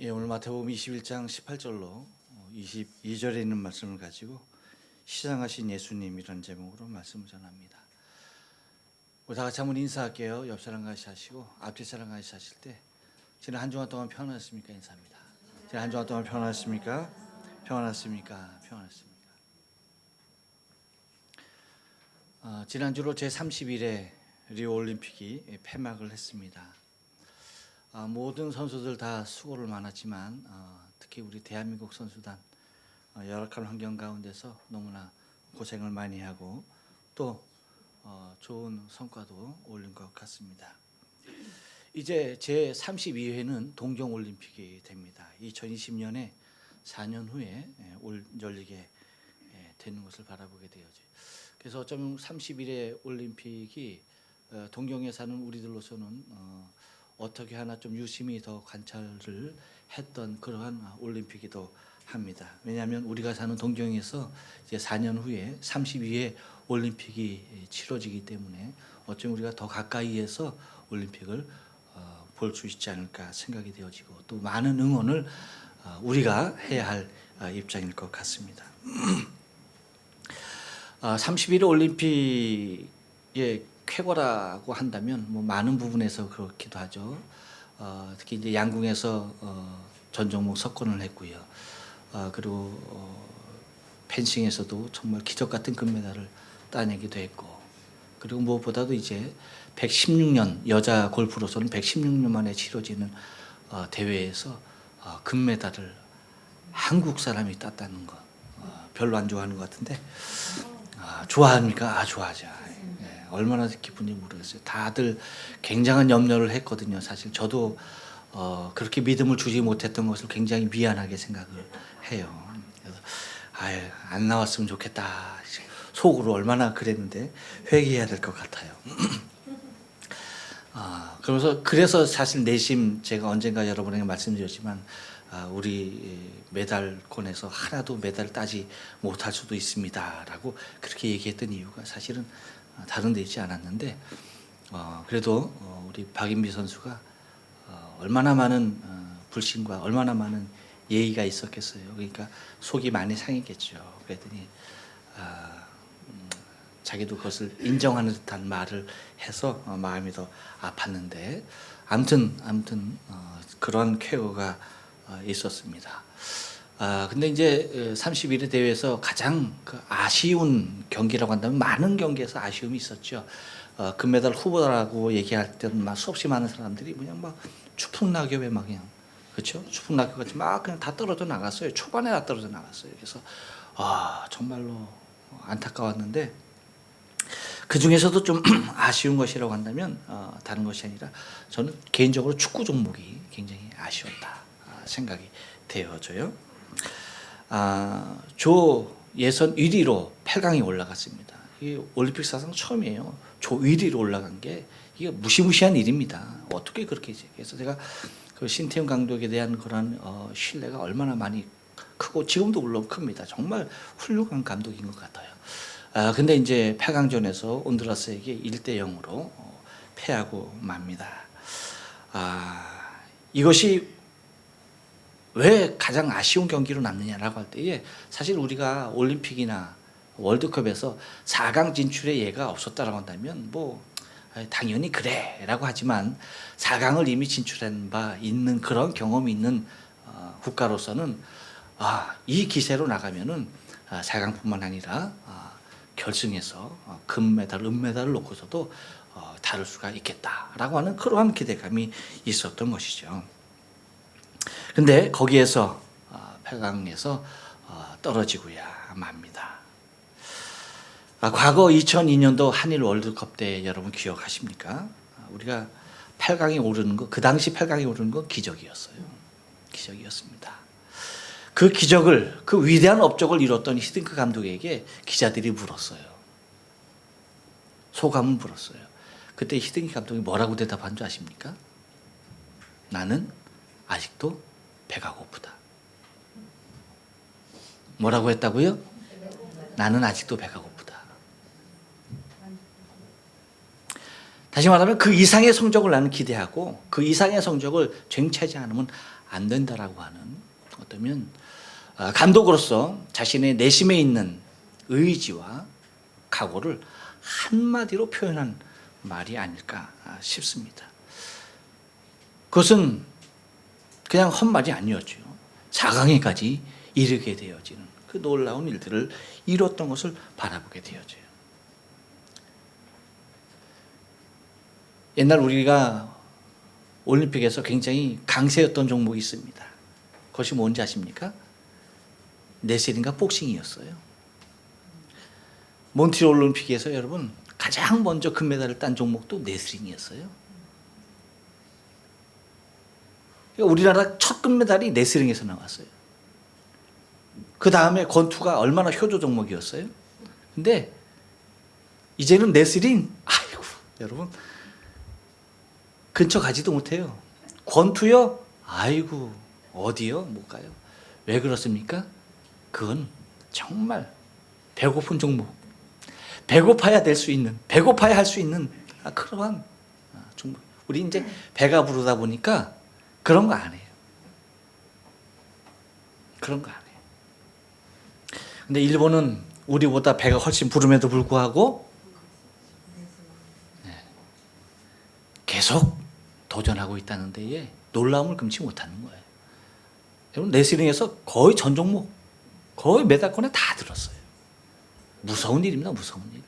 예, 오늘 마태복음 21장 18절로 22절에 있는 말씀을 가지고 시장하신 예수님이라는 제목으로 말씀을 전합니다. 우리 다 같이 한번 인사할게요. 옆 사람 같이 하시고 앞뒤 사람 같이 하실 때 지난 한 주간 동안 평안하셨습니까? 인사합니다. 지난 한 주간 동안 평안하셨습니까? 평안하셨습니까? 평안하셨습니까? 지난주로 제31회 리오 올림픽이 폐막을 했습니다. 모든 선수들 다 수고를 많았지만 특히 우리 대한민국 선수단 열악한 환경 가운데서 너무나 고생을 많이 하고 또 좋은 성과도 올린 것 같습니다. 이제 제32회는 동경올림픽이 됩니다. 2020년에 4년 후에 열리게 되는 것을 바라보게 되어죠. 그래서 어쩌면 31회 올림픽이 동경에 사는 우리들로서는 어떻게 하나 좀 유심히 더 관찰을 했던 그러한 올림픽이기도 합니다. 왜냐하면 우리가 사는 동경에서 이제 4년 후에 32회 올림픽이 치러지기 때문에 어쩌면 우리가 더 가까이에서 올림픽을 볼 수 있지 않을까 생각이 되어지고 또 많은 응원을 우리가 해야 할 입장일 것 같습니다. 31회 올림픽의 쾌거라고 한다면 뭐 많은 부분에서 그렇기도 하죠. 특히 이제 양궁에서 전 종목 석권을 했고요. 그리고 펜싱에서도 정말 기적 같은 금메달을 따내기도 했고, 그리고 무엇보다도 이제 116년 여자 골프로서는 116년 만에 치러지는 대회에서 금메달을 한국 사람이 땄다는 거 별로 안 좋아하는 것 같은데 좋아합니까? 좋아하죠. 얼마나 기쁜지 모르겠어요. 다들 굉장한 염려를 했거든요. 사실 저도 그렇게 믿음을 주지 못했던 것을 굉장히 미안하게 생각을 해요. 그래서 안 나왔으면 좋겠다. 속으로 얼마나 그랬는데 회개해야 될 것 같아요. 그래서 사실 내심 제가 언젠가 여러분에게 말씀드렸지만 우리 메달권에서 하나도 메달 따지 못할 수도 있습니다라고 그렇게 얘기했던 이유가 사실은 다른 데 있지 않았는데 그래도 우리 박인비 선수가 얼마나 많은 불신과 얼마나 많은 예의가 있었겠어요. 그러니까 속이 많이 상했겠죠. 그랬더니 자기도 그것을 인정하는 듯한 말을 해서 마음이 더 아팠는데 아무튼 그런 쾌거가 있었습니다. 근데 이제 31회 대회에서 가장 아쉬운 경기라고 한다면 많은 경기에서 아쉬움이 있었죠. 금메달 후보라고 얘기할 때는 막 수없이 많은 사람들이 그냥 막 추풍낙엽에 막 그냥 그렇죠. 추풍낙엽 같이 막 그냥 다 떨어져 나갔어요. 초반에 다 떨어져 나갔어요. 그래서 정말로 안타까웠는데 그 중에서도 좀 아쉬운 것이라고 한다면 다른 것이 아니라 저는 개인적으로 축구 종목이 굉장히 아쉬웠다 생각이 되어져요. 조 예선 1위로 8강에 올라갔습니다. 이게 올림픽 사상 처음이에요. 조 1위로 올라간 게 이게 무시무시한 일입니다. 어떻게 그렇게 이제 그래서 제가 그 신태용 감독에 대한 그런 신뢰가 얼마나 많이 크고 지금도 물론 큽니다. 정말 훌륭한 감독인 것 같아요. 근데 이제 8강전에서 온두라스에게 1대0으로 패하고 맙니다. 이것이 왜 가장 아쉬운 경기로 남느냐라고 할 때에 사실 우리가 올림픽이나 월드컵에서 4강 진출의 예가 없었다라고 한다면 뭐 당연히 그래라고 하지만 4강을 이미 진출한 바 있는 그런 경험이 있는 국가로서는 이 기세로 나가면은 4강뿐만 아니라 결승에서 금메달, 은메달을 놓고서도 다룰 수가 있겠다라고 하는 그러한 기대감이 있었던 것이죠. 근데 거기에서 8강에서 떨어지고야 맙니다. 과거 2002년도 한일 월드컵 때 여러분 기억하십니까? 우리가 8강에 오르는 거, 그 당시 8강에 오르는 건 기적이었어요. 기적이었습니다. 그 기적을, 그 위대한 업적을 이뤘던 히딩크 감독에게 기자들이 물었어요. 소감을 물었어요. 그때 히딩크 감독이 뭐라고 대답한 줄 아십니까? 나는 아직도 배가 고프다. 뭐라고 했다고요? 나는 아직도 배가 고프다. 다시 말하면 그 이상의 성적을 나는 기대하고 그 이상의 성적을 쟁취하지 않으면 안 된다라고 하는 어쩌면 감독으로서 자신의 내심에 있는 의지와 각오를 한마디로 표현한 말이 아닐까 싶습니다. 그것은 그냥 헛말이 아니었죠. 4강에까지 이르게 되어지는 그 놀라운 일들을 이뤘던 것을 바라보게 되어져요. 옛날 우리가 올림픽에서 굉장히 강세였던 종목이 있습니다. 그것이 뭔지 아십니까? 레슬링과 복싱이었어요. 몬트리올 올림픽에서 여러분 가장 먼저 금메달을 딴 종목도 레슬링이었어요. 그러니까 우리나라 첫 금메달이 레슬링에서 나왔어요. 그 다음에 권투가 얼마나 효조 종목이었어요. 근데 이제는 레슬링, 아이고 여러분 근처 가지도 못해요. 권투요? 아이고 어디요? 못 가요. 왜 그렇습니까? 그건 정말 배고픈 종목, 배고파야 될 수 있는, 배고파야 할 수 있는 그러한 종목. 우리 이제 배가 부르다 보니까 그런 거 안 해요. 그런 거 안 해요. 근데 일본은 우리보다 배가 훨씬 부름에도 불구하고 계속 도전하고 있다는 데에 놀라움을 금치 못하는 거예요. 여러분 레슬링에서 거의 전 종목, 거의 메달권에 다 들었어요. 무서운 일입니다. 무서운 일.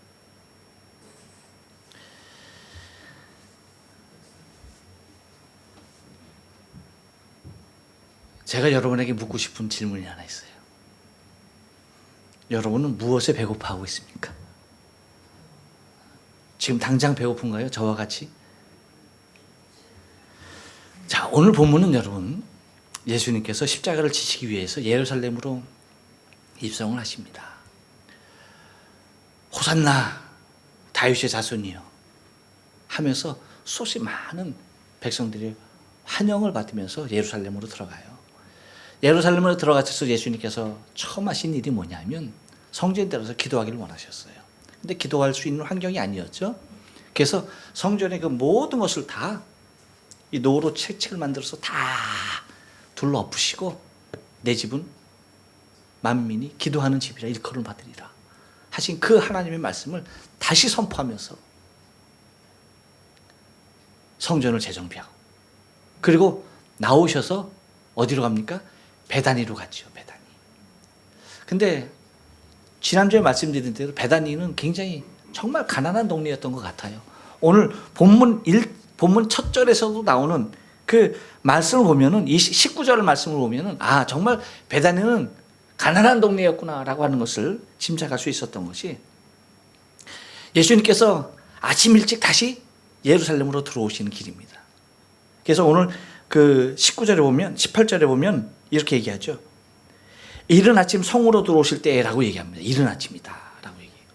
제가 여러분에게 묻고 싶은 질문이 하나 있어요. 여러분은 무엇에 배고파하고 있습니까? 지금 당장 배고픈가요? 저와 같이? 자, 오늘 본문은 여러분 예수님께서 십자가를 지시기 위해서 예루살렘으로 입성을 하십니다. 호산나 다윗의 자손이여 하면서 수없이 많은 백성들이 환영을 받으면서 예루살렘으로 들어가요. 예루살렘으로 들어가셔서 예수님께서 처음 하신 일이 뭐냐면 성전에 들어서 기도하기를 원하셨어요. 근데 기도할 수 있는 환경이 아니었죠. 그래서 성전의 그 모든 것을 다 이 노로 책을 만들어서 다 둘러 엎으시고 내 집은 만민이 기도하는 집이라 일컬음 받으리라 하신 그 하나님의 말씀을 다시 선포하면서 성전을 재정비하고 그리고 나오셔서 어디로 갑니까? 베다니로 갔죠. 베다니. 근데 지난주에 말씀드린 대로 베다니는 굉장히 정말 가난한 동네였던 것 같아요. 오늘 본문 첫 절에서도 나오는 그 말씀을 보면은 이 19절 말씀을 보면은 정말 베다니는 가난한 동네였구나라고 하는 것을 짐작할 수 있었던 것이 예수님께서 아침 일찍 다시 예루살렘으로 들어오시는 길입니다. 그래서 오늘 그 19절에 보면 18절에 보면 이렇게 얘기하죠. 이른 아침 성으로 들어오실 때라고 얘기합니다. 이른 아침이다 라고 얘기해요.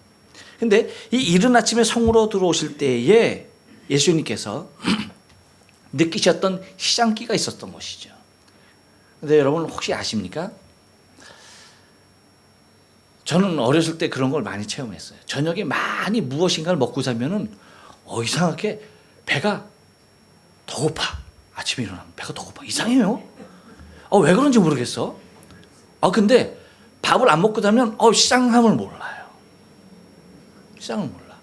근데 이 이른 아침에 성으로 들어오실 때에 예수님께서 느끼셨던 시장기가 있었던 것이죠. 근데 여러분 혹시 아십니까? 저는 어렸을 때 그런 걸 많이 체험했어요. 저녁에 많이 무엇인가를 먹고 자면은 이상하게 배가 더 고파. 아침에 일어나면 배가 더 고파. 이상해요. 왜 그런지 모르겠어. 근데 밥을 안 먹고 자면 시장함을 몰라요. 시장을 몰라.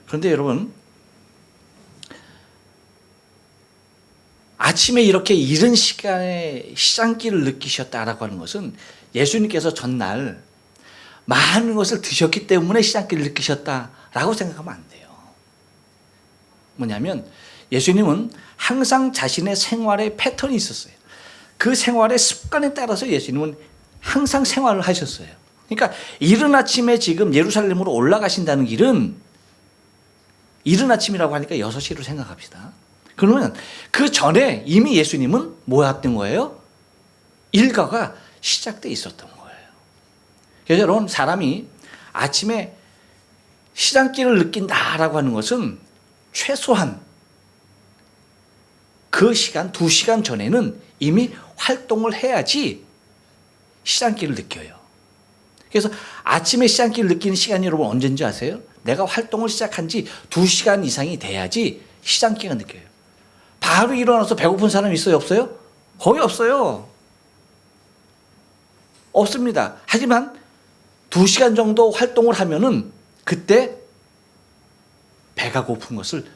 그런데 여러분 아침에 이렇게 이른 시간에 시장기를 느끼셨다라고 하는 것은 예수님께서 전날 많은 것을 드셨기 때문에 시장기를 느끼셨다라고 생각하면 안 돼요. 뭐냐면 예수님은 항상 자신의 생활의 패턴이 있었어요. 그 생활의 습관에 따라서 예수님은 항상 생활을 하셨어요. 그러니까 이른 아침에 지금 예루살렘으로 올라가신다는 길은 이른 아침이라고 하니까 6시로 생각합시다. 그러면 그 전에 이미 예수님은 뭐 했던 거예요? 일과가 시작돼 있었던 거예요. 그래서 여러분 사람이 아침에 시장기를 느낀다라고 하는 것은 최소한 그 시간 2시간 전에는 이미 활동을 해야지 시장기를 느껴요. 그래서 아침에 시장기를 느끼는 시간이 여러분 언제인지 아세요? 내가 활동을 시작한 지 2시간 이상이 돼야지 시장기가 느껴요. 바로 일어나서 배고픈 사람 있어요? 없어요? 거의 없어요. 없습니다. 하지만 2시간 정도 활동을 하면은 그때 배가 고픈 것을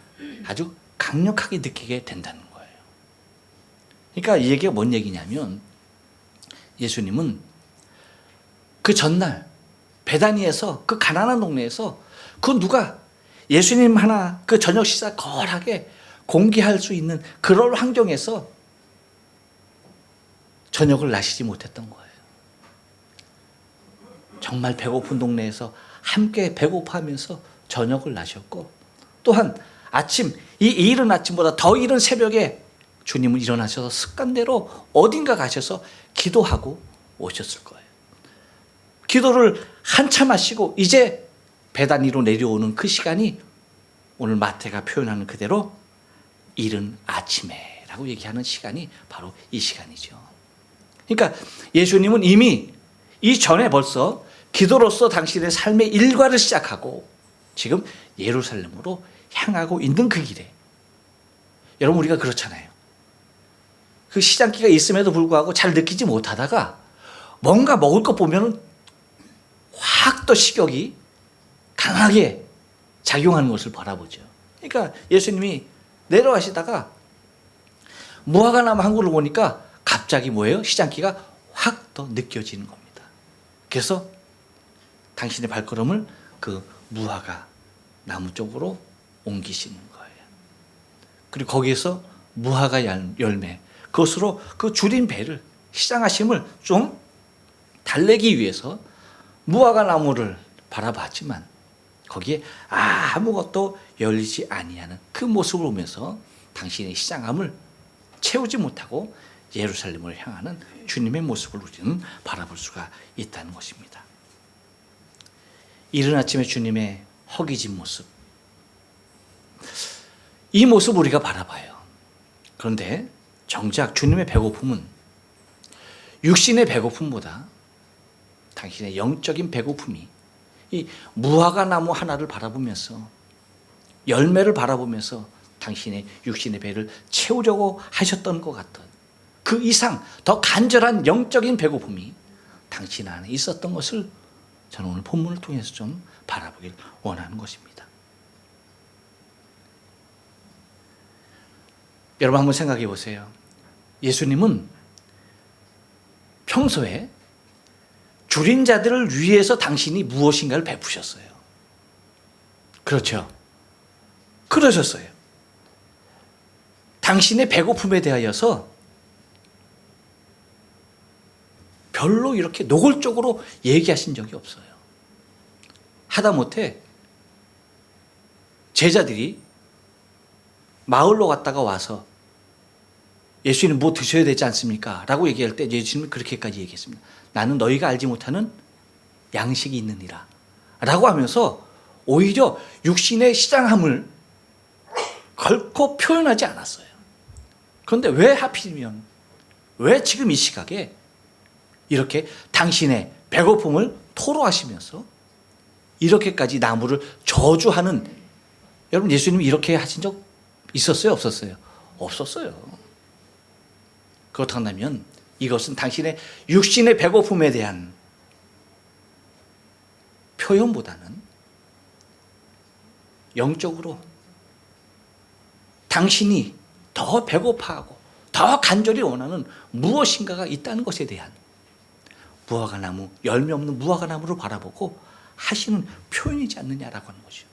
아주 강력하게 느끼게 된다는 거예요. 그러니까 이 얘기가 뭔 얘기냐면 예수님은 그 전날 베다니에서 그 가난한 동네에서 그 누가 예수님 하나 그 저녁 식사 거하게 공개할 수 있는 그런 환경에서 저녁을 나시지 못했던 거예요. 정말 배고픈 동네에서 함께 배고파하면서 저녁을 나셨고 또한 아침, 이 이른 아침보다 더 이른 새벽에 주님은 일어나셔서 습관대로 어딘가 가셔서 기도하고 오셨을 거예요. 기도를 한참 하시고 이제 베다니로 내려오는 그 시간이 오늘 마태가 표현하는 그대로 이른 아침에라고 얘기하는 시간이 바로 이 시간이죠. 그러니까 예수님은 이미 이전에 벌써 기도로서 당신의 삶의 일과를 시작하고 지금 예루살렘으로 향하고 있는 그 길에 여러분 우리가 그렇잖아요. 그 시장기가 있음에도 불구하고 잘 느끼지 못하다가 뭔가 먹을 것 보면 확 또 식욕이 강하게 작용하는 것을 바라보죠. 그러니까 예수님이 내려가시다가 무화과나무 한 그루를 보니까 갑자기 뭐예요? 시장기가 확 더 느껴지는 겁니다. 그래서 당신의 발걸음을 그 무화과 나무 쪽으로 옮기시는 거예요. 그리고 거기에서 무화과 열매, 그것으로 그 줄인 배를, 시장하심을 좀 달래기 위해서 무화과 나무를 바라봤지만 거기에 아무것도 열리지 아니하는 그 모습을 보면서 당신의 시장함을 채우지 못하고 예루살렘을 향하는 주님의 모습을 우리는 바라볼 수가 있다는 것입니다. 이른 아침에 주님의 허기진 모습, 이 모습 우리가 바라봐요. 그런데 정작 주님의 배고픔은 육신의 배고픔보다 당신의 영적인 배고픔이 이 무화과 나무 하나를 바라보면서 열매를 바라보면서 당신의 육신의 배를 채우려고 하셨던 것 같은 그 이상 더 간절한 영적인 배고픔이 당신 안에 있었던 것을 저는 오늘 본문을 통해서 좀 바라보길 원하는 것입니다. 여러분 한번 생각해 보세요. 예수님은 평소에 줄인 자들을 위해서 당신이 무엇인가를 베푸셨어요. 그렇죠? 그러셨어요. 당신의 배고픔에 대하여서 별로 이렇게 노골적으로 얘기하신 적이 없어요. 하다못해 제자들이 마을로 갔다가 와서 예수님 뭐 드셔야 되지 않습니까? 라고 얘기할 때 예수님은 그렇게까지 얘기했습니다. 나는 너희가 알지 못하는 양식이 있느니라 라고 하면서 오히려 육신의 시장함을 결코 표현하지 않았어요. 그런데 왜 하필이면 왜 지금 이 시각에 이렇게 당신의 배고픔을 토로하시면서 이렇게까지 나무를 저주하는, 여러분 예수님 이렇게 하신 적 있었어요? 없었어요? 없었어요. 그렇다면 이것은 당신의 육신의 배고픔에 대한 표현보다는 영적으로 당신이 더 배고파하고 더 간절히 원하는 무엇인가가 있다는 것에 대한 무화과나무, 열매 없는 무화과나무를 바라보고 하시는 표현이지 않느냐라고 하는 거죠.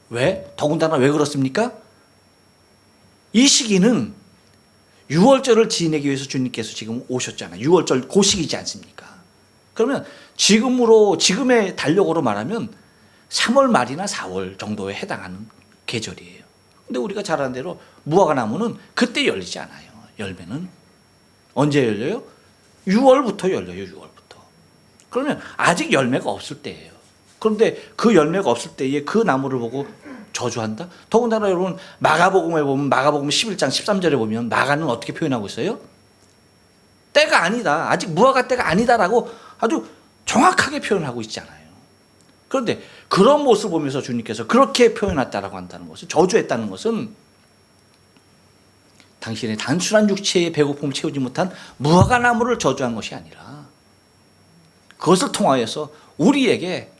왜? 더군다나 왜 그렇습니까? 이 시기는 6월절을 지내기 위해서 주님께서 지금 오셨잖아요. 6월절 고시기지 않습니까? 그러면 지금의 달력으로 말하면 3월 말이나 4월 정도에 해당하는 계절이에요. 근데 우리가 잘 아는 대로 무화과나무는 그때 열리지 않아요. 열매는 언제 열려요? 6월부터 열려요. 6월부터. 그러면 아직 열매가 없을 때예요. 그런데 그 열매가 없을 때에 그 나무를 보고 저주한다? 더군다나 여러분 마가복음에 보면 마가복음 11장 13절에 보면 마가는 어떻게 표현하고 있어요? 때가 아니다. 아직 무화과 때가 아니다라고 아주 정확하게 표현하고 있잖아요. 그런데 그런 모습을 보면서 주님께서 그렇게 표현했다라고 한다는 것은, 저주했다는 것은 당신의 단순한 육체의 배고픔을 채우지 못한 무화과 나무를 저주한 것이 아니라 그것을 통하여서 우리에게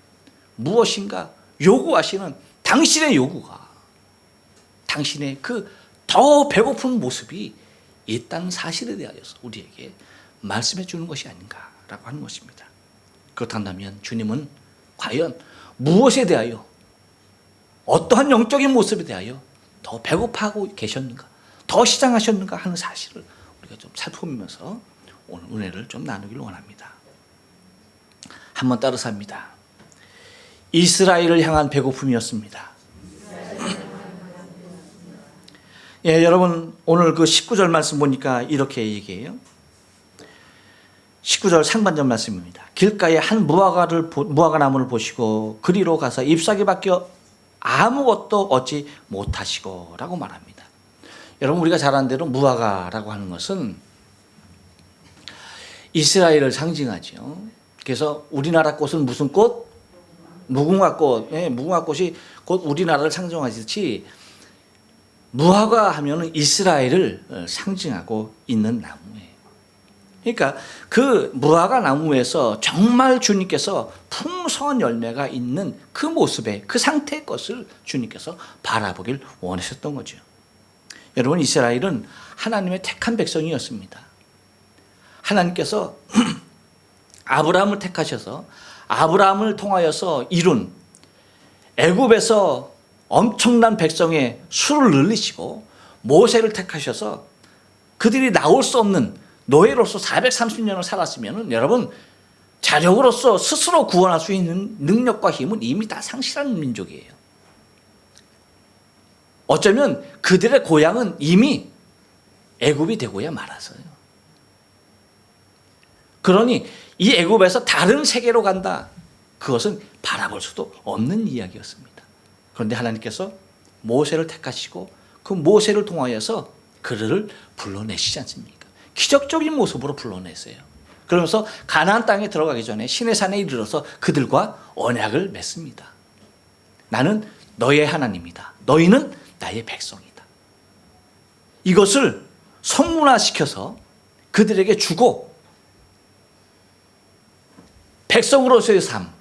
무엇인가 요구하시는 당신의 요구가, 당신의 그 더 배고픈 모습이 있다는 사실에 대하여서 우리에게 말씀해 주는 것이 아닌가라고 하는 것입니다. 그렇다면 주님은 과연 무엇에 대하여, 어떠한 영적인 모습에 대하여 더 배고파하고 계셨는가, 더 시장하셨는가 하는 사실을 우리가 좀 살펴보면서 오늘 은혜를 좀 나누기를 원합니다. 한번 따라서 합니다. 이스라엘을 향한 배고픔이었습니다. 예, 여러분 오늘 그 19절 말씀 보니까 이렇게 얘기해요. 19절 상반절 말씀입니다. 길가에 한 무화과 나무를 보시고 그리로 가서 잎사귀밖에 아무것도 얻지 못하시고 라고 말합니다. 여러분 우리가 잘 아는 대로 무화과라고 하는 것은 이스라엘을 상징하죠. 그래서 우리나라 꽃은 무슨 꽃? 무궁화꽃. 예, 무궁화꽃이 곧 우리나라를 상징하듯이 무화과 하면은 이스라엘을 상징하고 있는 나무예요. 그러니까 그 무화과 나무에서 정말 주님께서 풍성한 열매가 있는 그 모습의 그 상태의 것을 주님께서 바라보길 원하셨던 거죠. 여러분 이스라엘은 하나님의 택한 백성이었습니다. 하나님께서 아브라함을 택하셔서 아브라함을 통하여서 이룬 애굽에서 엄청난 백성의 수를 늘리시고 모세를 택하셔서 그들이 나올 수 없는 노예로서 430년을 살았으면 여러분 자력으로서 스스로 구원할 수 있는 능력과 힘은 이미 다 상실한 민족이에요. 어쩌면 그들의 고향은 이미 애굽이 되고야 말았어요. 그러니 이 애굽에서 다른 세계로 간다, 그것은 바라볼 수도 없는 이야기였습니다. 그런데 하나님께서 모세를 택하시고 그 모세를 통하여서 그들을 불러내시지 않습니까? 기적적인 모습으로 불러냈어요. 그러면서 가나안 땅에 들어가기 전에 시내산에 이르러서 그들과 언약을 맺습니다. 나는 너의 하나님이다. 너희는 나의 백성이다. 이것을 성문화시켜서 그들에게 주고 백성으로서의 삶,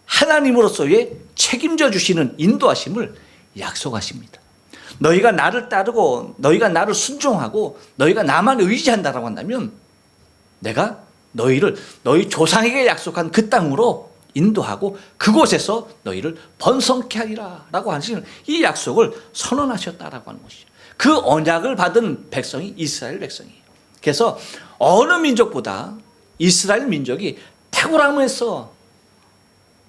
하나님으로서의 책임져 주시는 인도하심을 약속하십니다. 너희가 나를 따르고 너희가 나를 순종하고 너희가 나만 의지한다라고 한다면 내가 너희를 너희 조상에게 약속한 그 땅으로 인도하고 그곳에서 너희를 번성케 하리라 라고 하시는 이 약속을 선언하셨다라고 하는 것이죠. 그 언약을 받은 백성이 이스라엘 백성이에요. 그래서 어느 민족보다 이스라엘 민족이 탁월함에서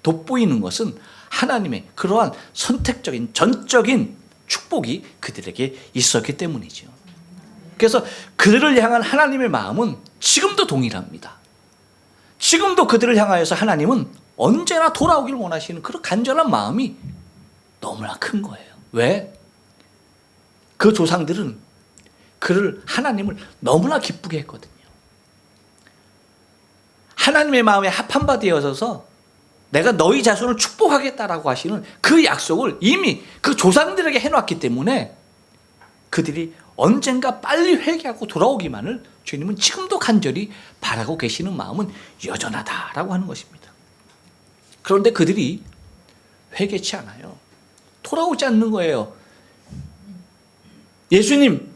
돋보이는 것은 하나님의 그러한 선택적인 전적인 축복이 그들에게 있었기 때문이죠. 그래서 그들을 향한 하나님의 마음은 지금도 동일합니다. 지금도 그들을 향하여서 하나님은 언제나 돌아오길 원하시는 그런 간절한 마음이 너무나 큰 거예요. 왜? 그 조상들은 그를 하나님을 너무나 기쁘게 했거든요. 하나님의 마음에 합한 바 되어서 내가 너희 자손을 축복하겠다라고 하시는 그 약속을 이미 그 조상들에게 해놨기 때문에 그들이 언젠가 빨리 회개하고 돌아오기만을 주님은 지금도 간절히 바라고 계시는 마음은 여전하다라고 하는 것입니다. 그런데 그들이 회개치 않아요. 돌아오지 않는 거예요. 예수님,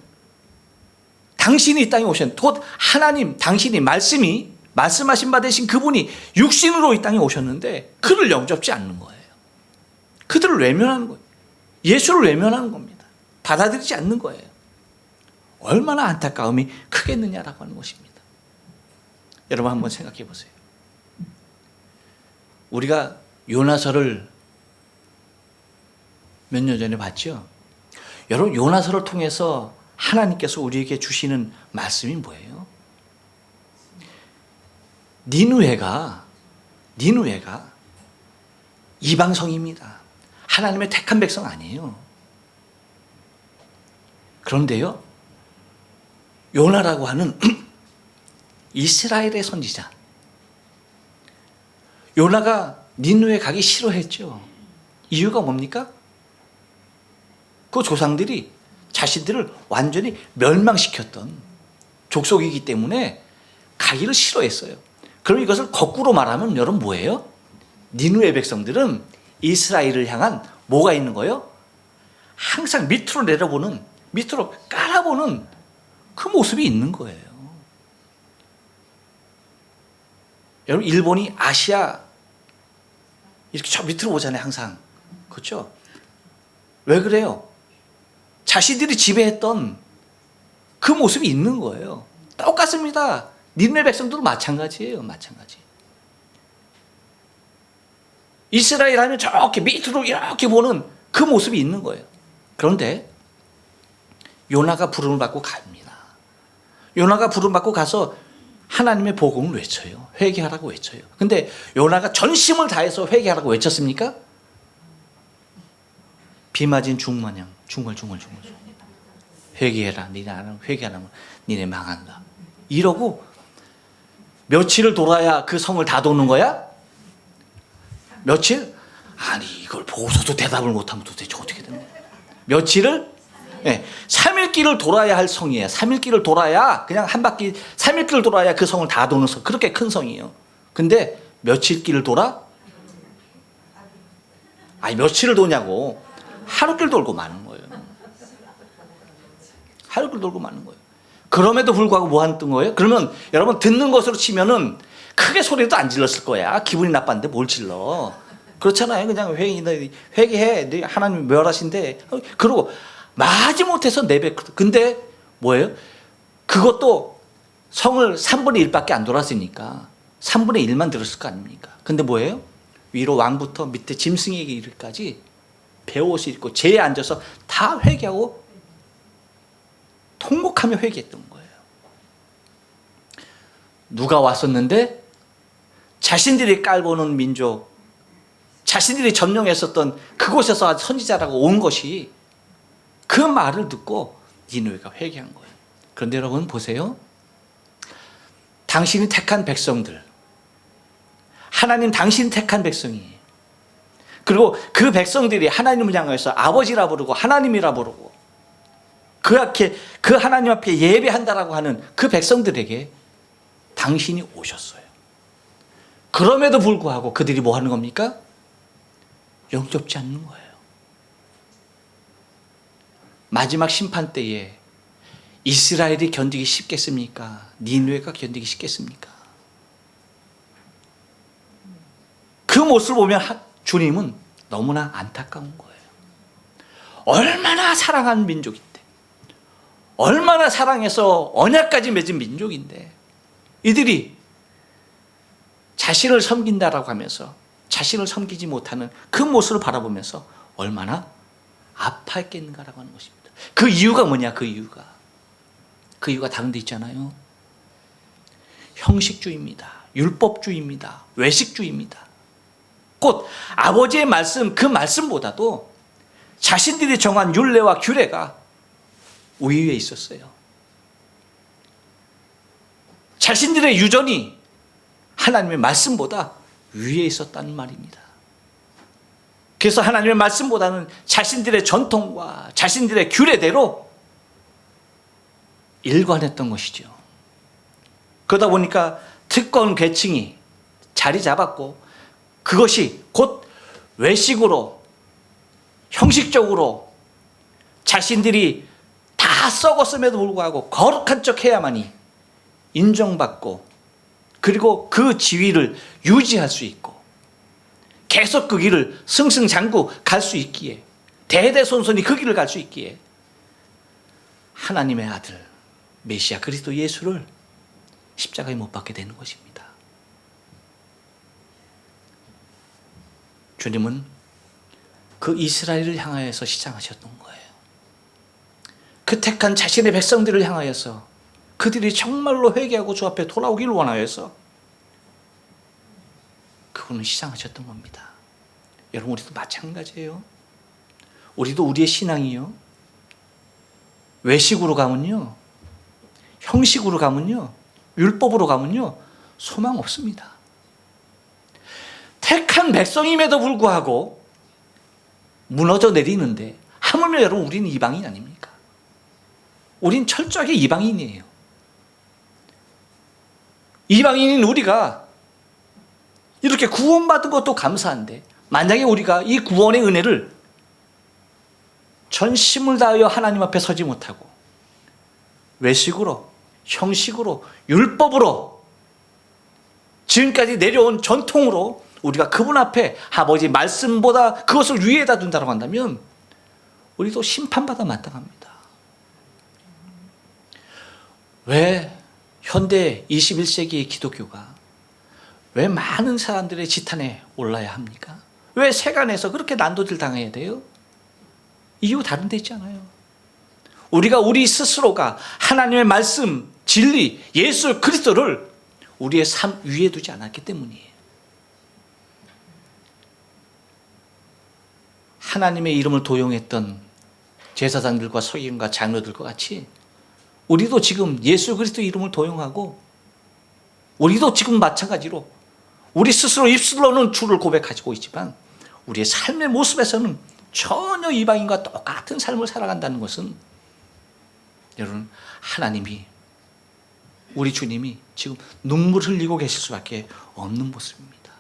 당신이 이 땅에 오셨는데 곧 하나님, 당신이 말씀하신 바 되신 그분이 육신으로 이 땅에 오셨는데 그를 영접지 않는 거예요. 그들을 외면하는 거예요. 예수를 외면하는 겁니다. 받아들이지 않는 거예요. 얼마나 안타까움이 크겠느냐라고 하는 것입니다. 여러분 한번 생각해 보세요. 우리가 요나서를 몇 년 전에 봤죠? 여러분 요나서를 통해서 하나님께서 우리에게 주시는 말씀이 뭐예요? 니느웨가 이방성입니다. 하나님의 택한 백성 아니에요. 그런데요, 요나라고 하는 이스라엘의 선지자, 요나가 니느웨 가기 싫어했죠. 이유가 뭡니까? 그 조상들이 자신들을 완전히 멸망시켰던 족속이기 때문에 가기를 싫어했어요. 그럼 이것을 거꾸로 말하면 여러분 뭐예요? 니느웨 백성들은 이스라엘을 향한 뭐가 있는 거예요? 항상 밑으로 내려보는, 밑으로 깔아보는 그 모습이 있는 거예요. 여러분, 일본이 아시아 이렇게 저 밑으로 보잖아요, 항상. 그렇죠? 왜 그래요? 자신들이 지배했던 그 모습이 있는 거예요. 똑같습니다. 니느웨 백성들도 마찬가지예요. 마찬가지. 이스라엘 하면 저렇게 밑으로 이렇게 보는 그 모습이 있는 거예요. 그런데 요나가 부름을 받고 갑니다. 요나가 부름 받고 가서 하나님의 복음을 외쳐요. 회개하라고 외쳐요. 근데 요나가 전심을 다해서 회개하라고 외쳤습니까? 비 맞은 중마냥 중얼 회개해라. 니네 안 하면 회개하면 니네 망한다. 이러고 며칠을 돌아야 그 성을 다 도는 거야? 며칠? 아니 이걸 보고서도 대답을 못하면 도대체 어떻게 되는 거야? 며칠을? 네, 3일길을 돌아야 할 성이에요. 3일길을 돌아야 그냥 한 바퀴 3일길을 돌아야 그 성을 다 도는 성. 그렇게 큰 성이에요. 근데 며칠 길을 돌아? 아니 며칠을 도냐고. 하루길 돌고 마는 거예요. 하루길 돌고 마는 거예요. 그럼에도 불구하고 뭐 하는 거예요? 그러면 여러분 듣는 것으로 치면은 크게 소리도 안 질렀을 거야. 기분이 나빴는데 뭘 질러. 그렇잖아요. 그냥 회개해. 하나님 멸하신대. 그러고 마지못해서 내뱉. 근데 뭐예요? 그것도 성을 3분의 1밖에 안 돌았으니까 3분의 1만 들었을 거 아닙니까? 근데 뭐예요? 위로 왕부터 밑에 짐승에게 이르기까지 배옷을 입고 제에 앉아서 다 회개하고 통곡하며 회개했던 거예요. 누가 왔었는데 자신들이 깔보는 민족, 자신들이 점령했었던 그곳에서 선지자라고 온 것이 그 말을 듣고 니느웨가 회개한 거예요. 그런데 여러분 보세요. 당신이 택한 백성들, 하나님 당신이 택한 백성이에요. 그리고 그 백성들이 하나님을 향해서 아버지라 부르고 하나님이라 부르고 그 하나님 앞에 예배한다라고 하는 그 백성들에게 당신이 오셨어요. 그럼에도 불구하고 그들이 뭐 하는 겁니까? 영접지 않는 거예요. 마지막 심판 때에 이스라엘이 견디기 쉽겠습니까? 니느웨가 견디기 쉽겠습니까? 그 모습을 보면 주님은 너무나 안타까운 거예요. 얼마나 사랑한 민족인데, 얼마나 사랑해서 언약까지 맺은 민족인데 이들이 자신을 섬긴다라고 하면서 자신을 섬기지 못하는 그 모습을 바라보면서 얼마나 아파했겠는가라고 하는 것입니다. 그 이유가 뭐냐? 그 이유가 다른 데 있잖아요. 형식주의입니다. 율법주의입니다. 외식주의입니다. 곧 아버지의 말씀, 그 말씀보다도 자신들이 정한 율례와 규례가 우위에 있었어요. 자신들의 유전이 하나님의 말씀보다 위에 있었다는 말입니다. 그래서 하나님의 말씀보다는 자신들의 전통과 자신들의 규례대로 일관했던 것이죠. 그러다 보니까 특권 계층이 자리 잡았고 그것이 곧 외식으로 형식적으로 자신들이 다 썩었음에도 불구하고 거룩한 척 해야만이 인정받고 그리고 그 지위를 유지할 수 있고 계속 그 길을 승승장구 갈 수 있기에 대대손손이 그 길을 갈 수 있기에 하나님의 아들 메시아 그리스도 예수를 십자가에 못 박게 되는 것입니다. 주님은 그 이스라엘을 향하여서 시작하셨던 거예요. 그 택한 자신의 백성들을 향하여서 그들이 정말로 회개하고 주 앞에 돌아오기를 원하여서 그분은 시작하셨던 겁니다. 여러분 우리도 마찬가지예요. 우리도 우리의 신앙이요 외식으로 가면요 형식으로 가면요 율법으로 가면요 소망 없습니다. 택한 백성임에도 불구하고 무너져 내리는데 하물며 여러분 우리는 이방인 아닙니까? 우린 철저하게 이방인이에요. 이방인인 우리가 이렇게 구원받은 것도 감사한데 만약에 우리가 이 구원의 은혜를 전심을 다하여 하나님 앞에 서지 못하고 외식으로, 형식으로, 율법으로 지금까지 내려온 전통으로 우리가 그분 앞에 아버지 말씀보다 그것을 위에다 둔다고 한다면 우리도 심판받아 마땅합니다. 왜 현대 21세기의 기독교가 왜 많은 사람들의 지탄에 올라야 합니까? 왜 세간에서 그렇게 난도질 당해야 돼요? 이유 다른 데 있잖아요. 우리가 우리 스스로가 하나님의 말씀, 진리, 예수 그리스도를 우리의 삶 위에 두지 않았기 때문이에요. 하나님의 이름을 도용했던 제사장들과 서기관과 장로들과 같이 우리도 지금 예수 그리스도 이름을 도용하고 우리도 지금 마찬가지로 우리 스스로 입술로는 주를 고백하고 있지만 우리의 삶의 모습에서는 전혀 이방인과 똑같은 삶을 살아간다는 것은 여러분 하나님이 우리 주님이 지금 눈물 흘리고 계실 수밖에 없는 모습입니다.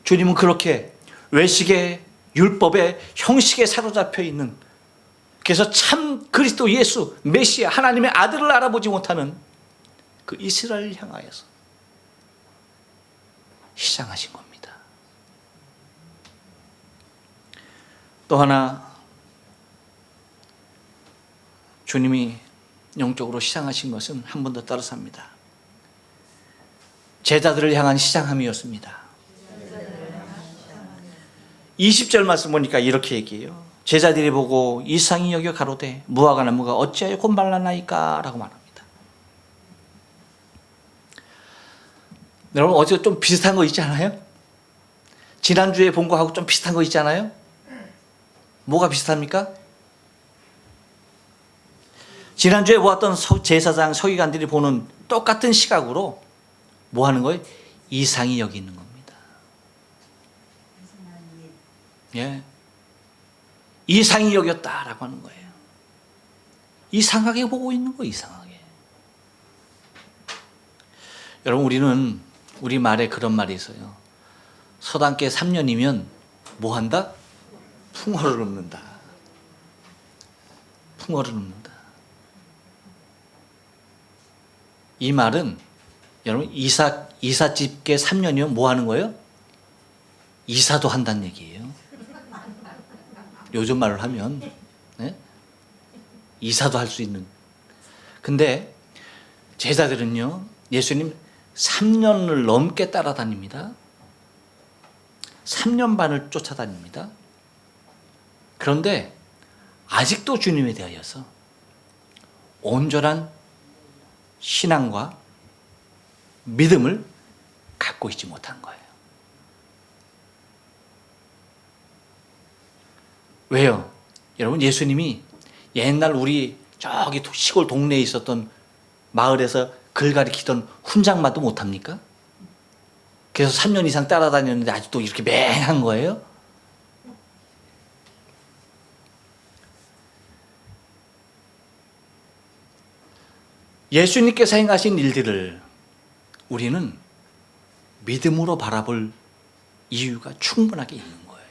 주님은 그렇게 외식의 율법의 형식에 사로잡혀 있는 그래서 참 그리스도 예수 메시아 하나님의 아들을 알아보지 못하는 그 이스라엘을 향하여서 희생하신 겁니다. 또 하나 주님이 영적으로 희생하신 것은 한 번 더 따라서 합니다. 제자들을 향한 희생함이었습니다. 20절 말씀 보니까 이렇게 얘기해요. 제자들이 보고 이상히 여겨 가로되 무화과 나무가 어찌하여 곧 말랐나이까 라고 말합니다. 여러분 어제 좀 비슷한 거 있지 않아요? 지난주에 본 거하고 좀 비슷한 거 있지 않아요? 뭐가 비슷합니까? 지난주에 보았던 제사장 서기관들이 보는 똑같은 시각으로 뭐 하는 거예요? 이상히 여기는 겁니다. 예. 이상히 여겼다라고 하는 거예요. 이상하게 보고 있는 거예요. 이상하게. 여러분 우리는 우리 말에 그런 말이 있어요. 서당계 3년이면 뭐 한다? 풍어를 읊는다. 풍어를 읊는다. 이 말은 여러분 이삿집계 3년이면 뭐 하는 거예요? 이사도 한다는 얘기예요. 요즘 말로 하면 네? 이사도 할 수 있는. 근데 제자들은요 예수님 3년을 넘게 따라다닙니다. 3년 반을 쫓아다닙니다. 그런데 아직도 주님에 대하여서 온전한 신앙과 믿음을 갖고 있지 못한 거예요. 왜요? 여러분 예수님이 옛날 우리 저기 시골 동네에 있었던 마을에서 글 가리키던 훈장마도 못합니까? 그래서 3년 이상 따라다녔는데 아직도 이렇게 맹한 거예요? 예수님께서 행하신 일들을 우리는 믿음으로 바라볼 이유가 충분하게 있는 거예요.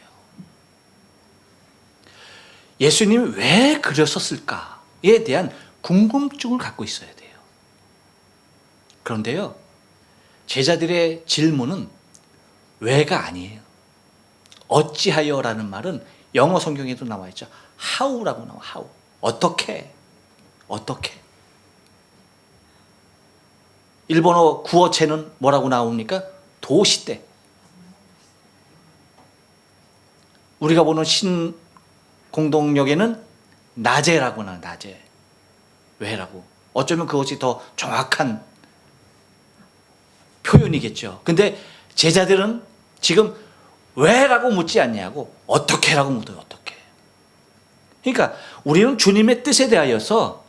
예수님이 왜 그러셨을까에 대한 궁금증을 갖고 있어야 돼요. 그런데요, 제자들의 질문은 왜가 아니에요. 어찌하여라는 말은 영어 성경에도 나와 있죠. how라고 나와. how. 어떻게. 일본어 구어체는 뭐라고 나옵니까? 도시대. 우리가 보는 신공동역에는 낮에라고 나와요. 낮에. 왜라고. 어쩌면 그것이 더 정확한 표현이겠죠. 근데 제자들은 지금 왜라고 묻지 않냐고 어떻게라고 묻어요. 어떻게. 그러니까 우리는 주님의 뜻에 대하여서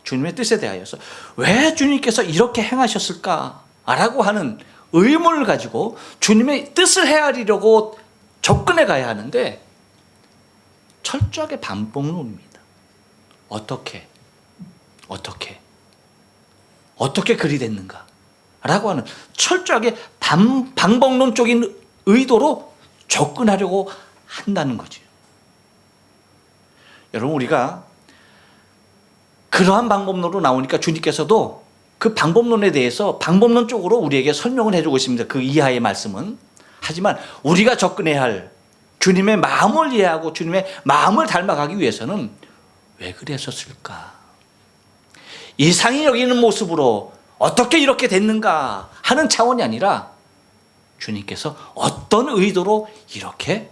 왜 주님께서 이렇게 행하셨을까라고 하는 의문을 가지고 주님의 뜻을 헤아리려고 접근해 가야 하는데 철저하게 반복론입니다. 어떻게 어떻게 그리 됐는가? 라고 하는 철저하게 방법론적인 의도로 접근하려고 한다는 거죠. 여러분, 우리가 그러한 방법론으로 나오니까 주님께서도 그 방법론에 대해서 방법론적으로 우리에게 설명을 해주고 있습니다. 그 이하의 말씀은. 하지만 우리가 접근해야 할 주님의 마음을 이해하고 주님의 마음을 닮아가기 위해서는 왜 그랬었을까? 이상히 여기는 모습으로 어떻게 이렇게 됐는가 하는 차원이 아니라 주님께서 어떤 의도로 이렇게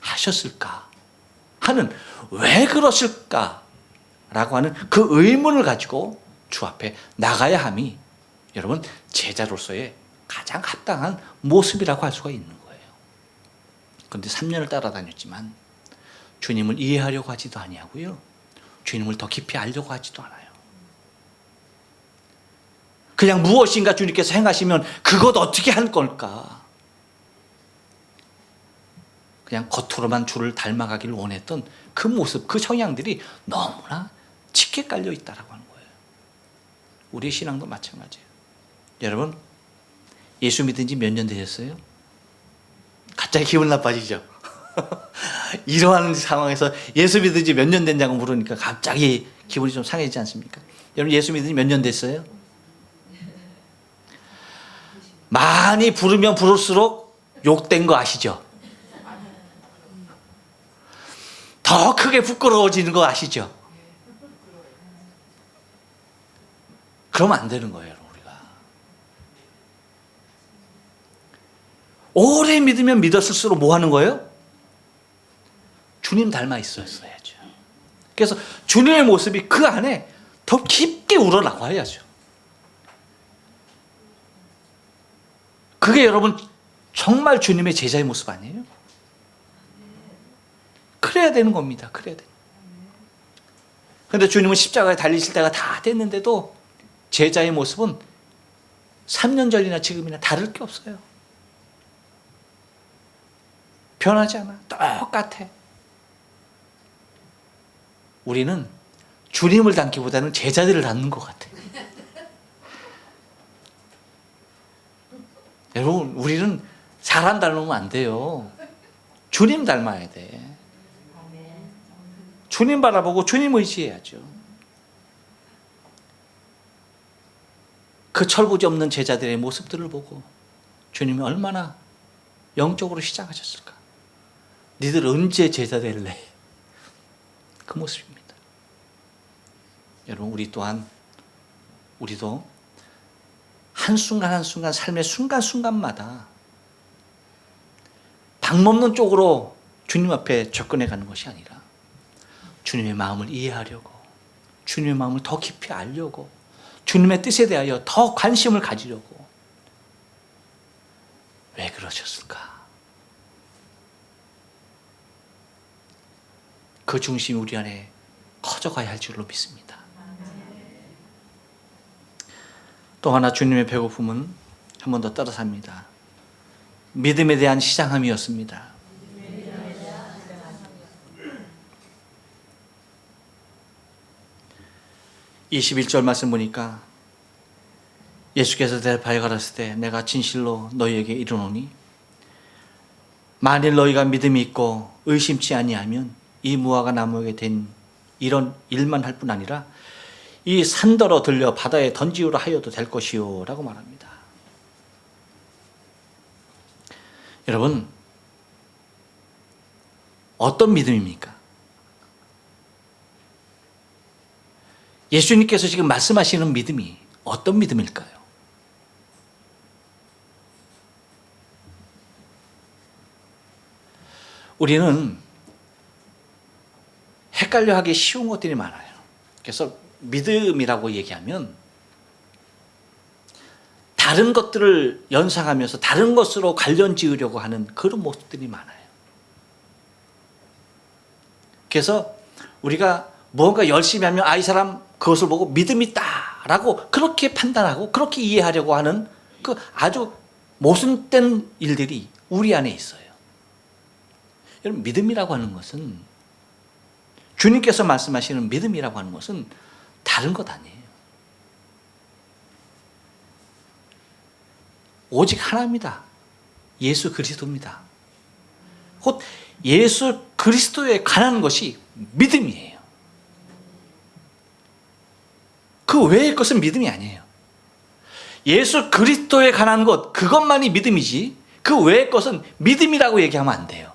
하셨을까 하는, 왜 그러실까 라고 하는 그 의문을 가지고 주 앞에 나가야 함이 여러분 제자로서의 가장 합당한 모습이라고 할 수가 있는 거예요. 그런데 3년을 따라다녔지만 주님을 이해하려고 하지도 아니하고요, 주님을 더 깊이 알려고 하지도 않아요. 그냥 무엇인가 주님께서 행하시면 그것 어떻게 할 걸까? 그냥 겉으로만 주를 닮아가기를 원했던 그 모습, 그 성향들이 너무나 짙게 깔려 있다라고 하는 거예요. 우리의 신앙도 마찬가지예요. 여러분, 예수 믿은 지 몇 년 되셨어요? 갑자기 기분 나빠지죠? 이러한 상황에서 예수 믿은 지 몇 년 됐냐고 물으니까 갑자기 기분이 좀 상해지지 않습니까? 여러분, 예수 믿은 지 몇 년 됐어요? 많이 부르면 부를수록 욕된 거 아시죠? 더 크게 부끄러워지는 거 아시죠? 그러면 안 되는 거예요, 우리가. 오래 믿으면 믿었을수록 뭐 하는 거예요? 주님 닮아 있었어야죠. 그래서 주님의 모습이 그 안에 더 깊게 우러나와야죠. 그게 여러분 정말 주님의 제자의 모습 아니에요? 그래야 되는 겁니다. 그래야 돼요. 그런데 주님은 십자가에 달리실 때가 다 됐는데도 제자의 모습은 3년 전이나 지금이나 다를 게 없어요. 변하지 않아. 똑같아. 우리는 주님을 닮기보다는 제자들을 닮는 것 같아. 여러분, 우리는 사람 닮으면 안 돼요. 주님 닮아야 돼. 주님 바라보고 주님 의지해야죠. 그 철부지 없는 제자들의 모습들을 보고 주님이 얼마나 영적으로 시작하셨을까? 니들 언제 제자 될래? 그 모습입니다. 여러분, 우리도 한순간 한순간 삶의 순간순간마다 방법론 쪽으로 주님 앞에 접근해 가는 것이 아니라 주님의 마음을 이해하려고, 주님의 마음을 더 깊이 알려고, 주님의 뜻에 대하여 더 관심을 가지려고. 왜 그러셨을까? 그 중심이 우리 안에 커져가야 할 줄로 믿습니다. 또 하나 주님의 배고픔은 한 번 더 따라 삽니다. 믿음에 대한 시장함이었습니다. 21절 말씀 보니까 예수께서 대답하여 가라사대 때 내가 진실로 너희에게 이르노니 만일 너희가 믿음이 있고 의심치 아니하면 이 무화과 나무에게 된 이런 일만 할 뿐 아니라 이 산더러 들려 바다에 던지우라 하여도 될 것이요 라고 말합니다. 여러분, 어떤 믿음입니까? 예수님께서 지금 말씀하시는 믿음이 어떤 믿음일까요? 우리는 헷갈려 하기 쉬운 것들이 많아요. 그래서 믿음이라고 얘기하면 다른 것들을 연상하면서 다른 것으로 관련 지으려고 하는 그런 모습들이 많아요. 그래서 우리가 뭔가 열심히 하면 이 사람 그것을 보고 믿음이 있다라고 그렇게 판단하고 그렇게 이해하려고 하는 그 아주 모순된 일들이 우리 안에 있어요. 여러분, 믿음이라고 하는 것은, 주님께서 말씀하시는 믿음이라고 하는 것은 다른 것 아니에요. 오직 하나입니다. 예수 그리스도입니다. 곧 예수 그리스도에 관한 것이 믿음이에요. 그 외의 것은 믿음이 아니에요. 예수 그리스도에 관한 것, 그것만이 믿음이지 그 외의 것은 믿음이라고 얘기하면 안 돼요.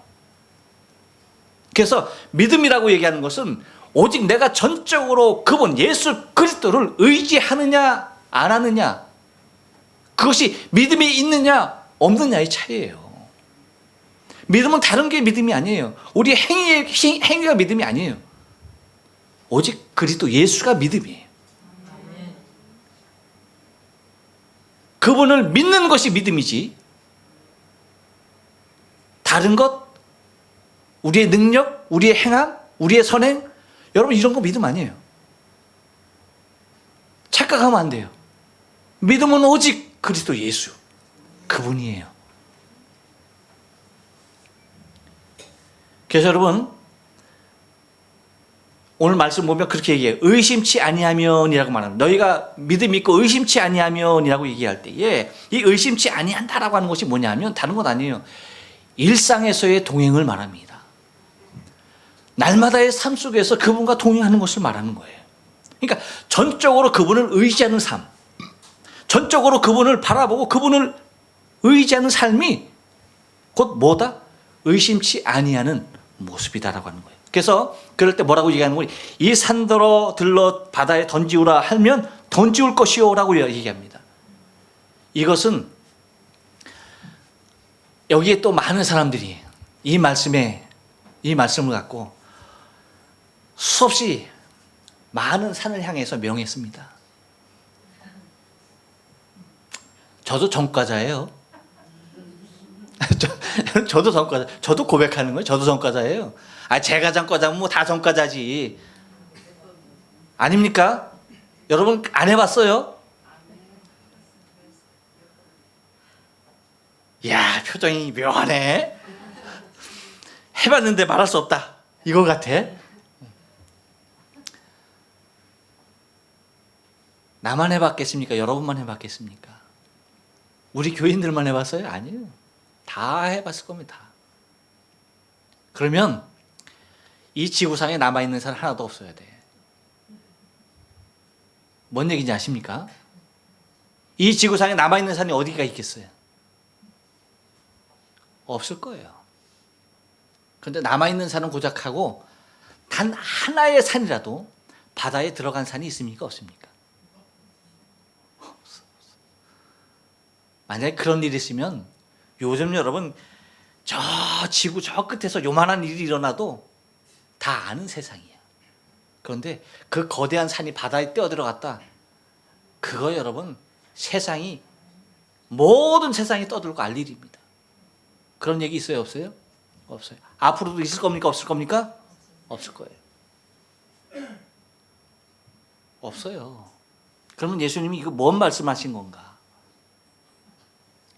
그래서 믿음이라고 얘기하는 것은 오직 내가 전적으로 그분 예수 그리스도를 의지하느냐 안 하느냐, 그것이 믿음이 있느냐 없느냐의 차이예요. 믿음은 다른 게 믿음이 아니에요. 우리 행위가 믿음이 아니에요. 오직 그리스도 예수가 믿음이에요. 그분을 믿는 것이 믿음이지 다른 것, 우리의 능력, 우리의 행함, 우리의 선행, 여러분 이런 거 믿음 아니에요. 착각하면 안 돼요. 믿음은 오직 그리스도 예수, 그분이에요. 그래서 여러분 오늘 말씀 보면 그렇게 얘기해요. 의심치 아니하면이라고 말합니다. 너희가 믿음 있고 의심치 아니하면이라고 얘기할 때에 이 의심치 아니한다라고 하는 것이 뭐냐면 다른 것 아니에요. 일상에서의 동행을 말합니다. 날마다의 삶 속에서 그분과 동행하는 것을 말하는 거예요. 그러니까 전적으로 그분을 의지하는 삶, 전적으로 그분을 바라보고 그분을 의지하는 삶이 곧 뭐다? 의심치 아니하는 모습이다라고 하는 거예요. 그래서 그럴 때 뭐라고 얘기하는 거예요? 이 산더러 들러 바다에 던지우라 하면 던지울 것이요 라고 얘기합니다. 이것은 여기에 또 많은 사람들이 이 말씀을 갖고 수없이 많은 산을 향해서 명했습니다. 저도 전과자예요. 저도 전과자. 저도 고백하는 거예요. 저도 전과자예요. 제가 전과자면 뭐 다 전과자지. 아닙니까? 여러분 안 해봤어요? 이야, 표정이 묘하네. 해봤는데 말할 수 없다. 이거 같아. 나만 해봤겠습니까? 여러분만 해봤겠습니까? 우리 교인들만 해봤어요? 아니에요. 다 해봤을 겁니다. 그러면 이 지구상에 남아있는 사람 하나도 없어야 돼. 뭔 얘기인지 아십니까? 이 지구상에 남아있는 사람이 어디가 있겠어요? 없을 거예요. 그런데 남아있는 산은 고작하고 단 하나의 산이라도 바다에 들어간 산이 있습니까? 없습니까? 없어. 만약에 그런 일이 있으면 요즘 여러분 저 지구 저 끝에서 요만한 일이 일어나도 다 아는 세상이야. 그런데 그 거대한 산이 바다에 뛰어들어갔다. 그거 여러분 세상이 모든 세상이 떠들고 알 일입니다. 그런 얘기 있어요? 없어요? 없어요. 앞으로도 있을 겁니까? 없을 겁니까? 없을 거예요. 없어요. 그러면 예수님이 이거 뭔 말씀하신 건가?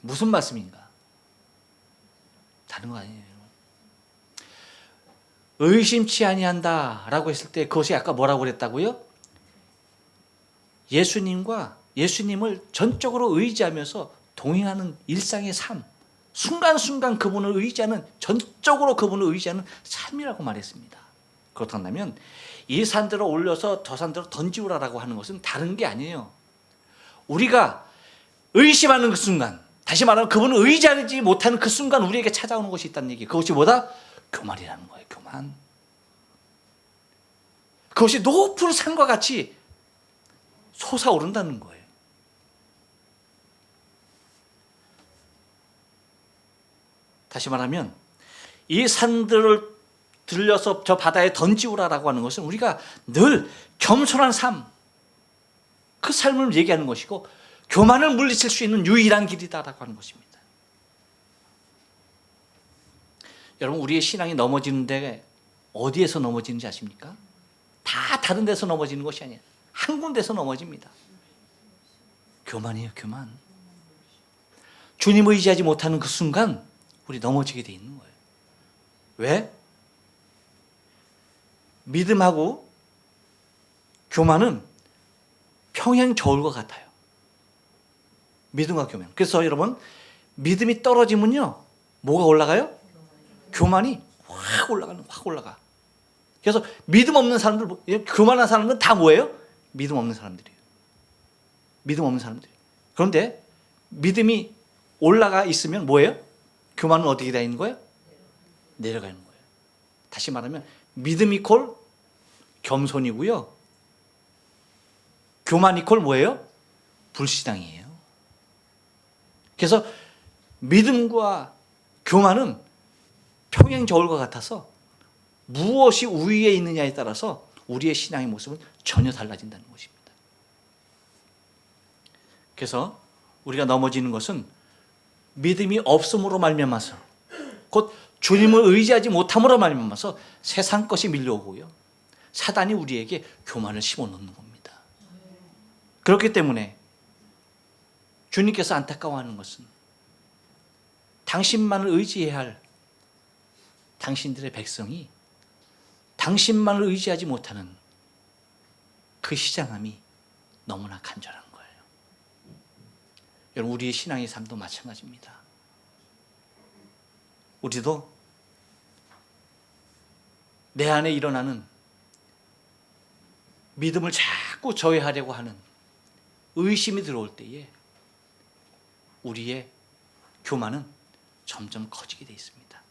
무슨 말씀인가? 다른 거 아니에요. 의심치 아니한다라고 했을 때 그것이 아까 뭐라고 그랬다고요? 예수님을 전적으로 의지하면서 동행하는 일상의 삶, 순간순간 그분을 의지하는, 전적으로 그분을 의지하는 삶이라고 말했습니다. 그렇다면 이 산들을 올려서 저 산들을 던지우라라고 하는 것은 다른 게 아니에요. 우리가 의심하는 그 순간, 다시 말하면 그분을 의지하지 못하는 그 순간 우리에게 찾아오는 것이 있다는 얘기. 그것이 뭐다? 교만이라는 거예요. 교만. 그것이 높은 산과 같이 솟아오른다는 거예요. 다시 말하면 이 산들을 들려서 저 바다에 던지우라라고 하는 것은 우리가 늘 겸손한 삶, 그 삶을 얘기하는 것이고 교만을 물리칠 수 있는 유일한 길이다라고 하는 것입니다. 여러분 우리의 신앙이 넘어지는데 어디에서 넘어지는지 아십니까? 다 다른 데서 넘어지는 것이 아니에요. 한 군데서 넘어집니다. 교만이에요. 교만. 주님을 의지하지 못하는 그 순간 우리 넘어지게 돼 있는 거예요. 왜? 믿음하고 교만은 평행 저울과 같아요. 믿음과 교만. 그래서 여러분, 믿음이 떨어지면요, 뭐가 올라가요? 교만이 확 올라가. 그래서 믿음 없는 사람들, 교만한 사람들은 다 뭐예요? 믿음 없는 사람들이에요. 믿음 없는 사람들이에요. 그런데 믿음이 올라가 있으면 뭐예요? 교만은 어떻게 되어 있는 거예요? 내려가는 거예요. 다시 말하면 믿음 이퀄 겸손이고요. 교만 이퀄 뭐예요? 불신앙이에요. 그래서 믿음과 교만은 평행 저울과 같아서 무엇이 우위에 있느냐에 따라서 우리의 신앙의 모습은 전혀 달라진다는 것입니다. 그래서 우리가 넘어지는 것은 믿음이 없음으로 말미암아서, 곧 주님을 의지하지 못함으로 말미암아서 세상 것이 밀려오고요, 사단이 우리에게 교만을 심어놓는 겁니다. 그렇기 때문에 주님께서 안타까워하는 것은 당신만을 의지해야 할 당신들의 백성이 당신만을 의지하지 못하는 그 시장함이 너무나 간절한 거예요. 여러분, 우리의 신앙의 삶도 마찬가지입니다. 우리도 내 안에 일어나는 믿음을 자꾸 저해하려고 하는 의심이 들어올 때에 우리의 교만은 점점 커지게 돼 있습니다.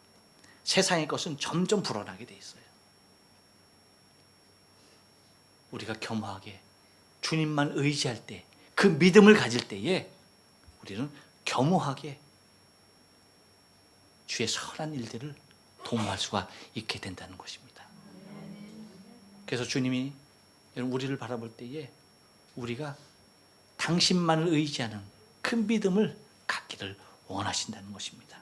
세상의 것은 점점 불어나게 돼 있어요. 우리가 겸허하게 주님만 의지할 때, 그 믿음을 가질 때에 우리는 겸허하게 주의 선한 일들을 도모할 수가 있게 된다는 것입니다. 그래서 주님이 우리를 바라볼 때에 우리가 당신만을 의지하는 큰 믿음을 갖기를 원하신다는 것입니다.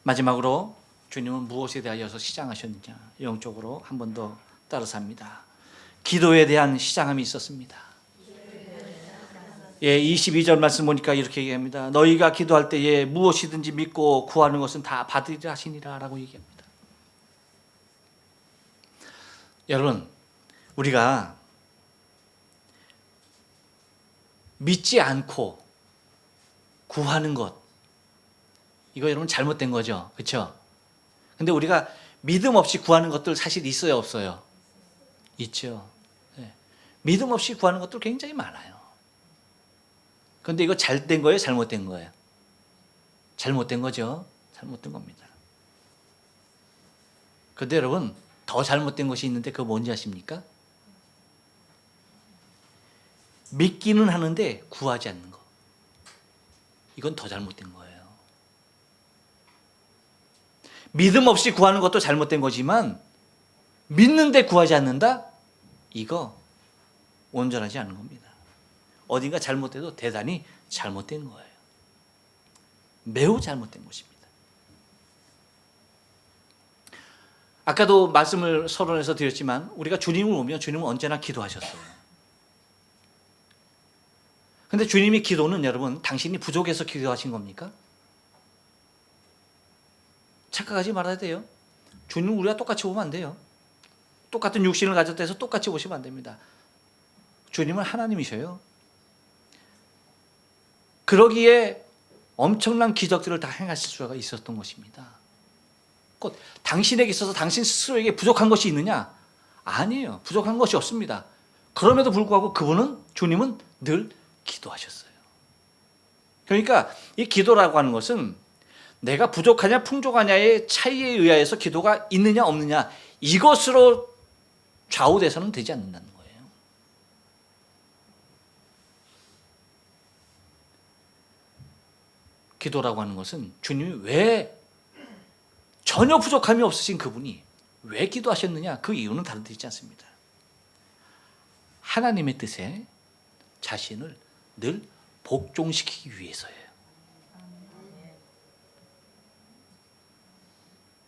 마지막으로 주님은 무엇에 대하여서 시장하셨느냐, 영적으로 한 번 더 따라서 합니다. 기도에 대한 시장함이 있었습니다. 22절 말씀 보니까 이렇게 얘기합니다. 너희가 기도할 때에 무엇이든지 믿고 구하는 것은 다 받으리라 하시니라 라고 얘기합니다. 여러분, 우리가 믿지 않고 구하는 것, 이거 여러분 잘못된 거죠, 그렇죠? 근데 우리가 믿음 없이 구하는 것들 사실 있어요, 없어요? 있죠. 네. 믿음 없이 구하는 것들 굉장히 많아요. 그런데 이거 잘된 거예요, 잘못된 거예요? 잘못된 거죠. 잘못된 겁니다. 그런데 여러분, 더 잘못된 것이 있는데 그거 뭔지 아십니까? 믿기는 하는데 구하지 않는 거. 이건 더 잘못된 거예요. 믿음 없이 구하는 것도 잘못된 거지만 믿는데 구하지 않는다? 이거 온전하지 않은 겁니다. 어딘가 잘못돼도 대단히 잘못된 거예요. 매우 잘못된 것입니다. 아까도 말씀을 서론에서 드렸지만 우리가 주님을 보면 주님은 언제나 기도하셨어요. 근데 주님의 기도는 여러분, 당신이 부족해서 기도하신 겁니까? 착각하지 말아야 돼요. 주님은 우리가 똑같이 보면 안 돼요. 똑같은 육신을 가졌다 해서 똑같이 보시면 안 됩니다. 주님은 하나님이셔요. 그러기에 엄청난 기적들을 다 행하실 수가 있었던 것입니다. 곧 당신에게 있어서 당신 스스로에게 부족한 것이 있느냐? 아니에요. 부족한 것이 없습니다. 그럼에도 불구하고 주님은 늘 기도하셨어요. 그러니까 이 기도라고 하는 것은 내가 부족하냐 풍족하냐의 차이에 의하여서 기도가 있느냐 없느냐, 이것으로 좌우돼서는 되지 않는다는 거예요. 기도라고 하는 것은 주님이 왜 전혀 부족함이 없으신 그분이 왜 기도하셨느냐, 그 이유는 다른 데 있지 않습니다. 하나님의 뜻에 자신을 늘 복종시키기 위해서예요.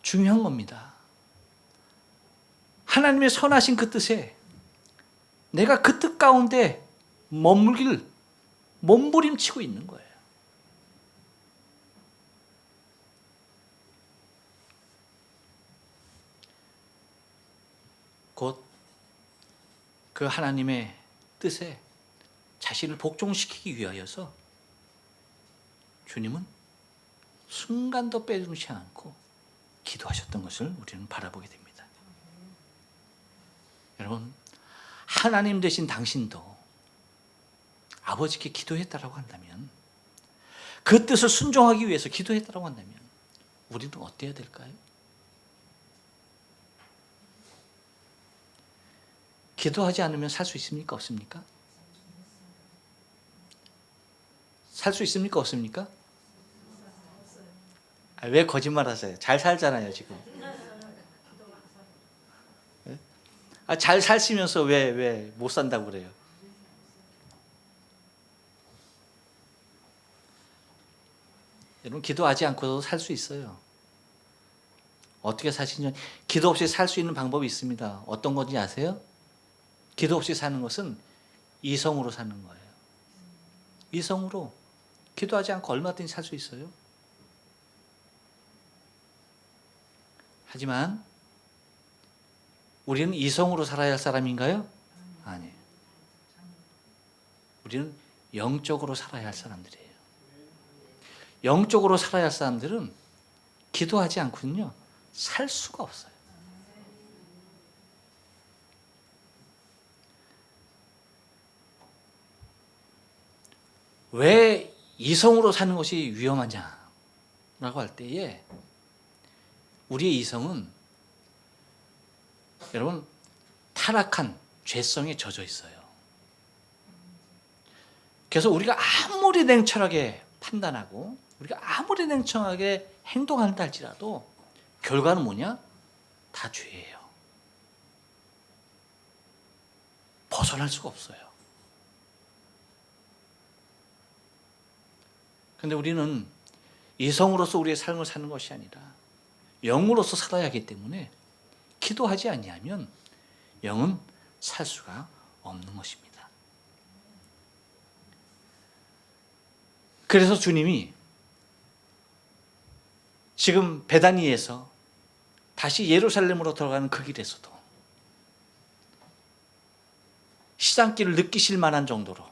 중요한 겁니다. 하나님의 선하신 그 뜻에 내가 그 뜻 가운데 몸부림치고 있는 거예요. 곧 그 하나님의 뜻에 자신을 복종시키기 위하여서 주님은 순간도 빼놓지 않고 기도하셨던 것을 우리는 바라보게 됩니다. 여러분, 하나님 되신 당신도 아버지께 기도했다라고 한다면, 그 뜻을 순종하기 위해서 기도했다라고 한다면 우리는 어때야 될까요? 기도하지 않으면 살 수 있습니까? 없습니까? 살 수 있습니까? 없습니까? 왜 거짓말 하세요? 잘 살잖아요, 지금. 잘 사시면서 왜 못 산다고 그래요? 여러분, 기도하지 않고도 살 수 있어요. 어떻게 사시냐? 기도 없이 살 수 있는 방법이 있습니다. 어떤 건지 아세요? 기도 없이 사는 것은 이성으로 사는 거예요. 이성으로 기도하지 않고 얼마든지 살 수 있어요. 하지만 우리는 이성으로 살아야 할 사람인가요? 아니에요. 우리는 영적으로 살아야 할 사람들이에요. 영적으로 살아야 할 사람들은 기도하지 않고는요, 살 수가 없어요. 왜 이성으로 사는 것이 위험하냐라고 할 때에, 우리의 이성은 여러분 타락한 죄성에 젖어 있어요. 그래서 우리가 아무리 냉철하게 판단하고 우리가 아무리 냉철하게 행동한다 할지라도 결과는 뭐냐? 다 죄예요. 벗어날 수가 없어요. 그런데 우리는 이성으로서 우리의 삶을 사는 것이 아니라 영으로서 살아야 하기 때문에 기도하지 아니하면 영은 살 수가 없는 것입니다. 그래서 주님이 지금 베다니에서 다시 예루살렘으로 들어가는 그 길에서도 시장길을 느끼실 만한 정도로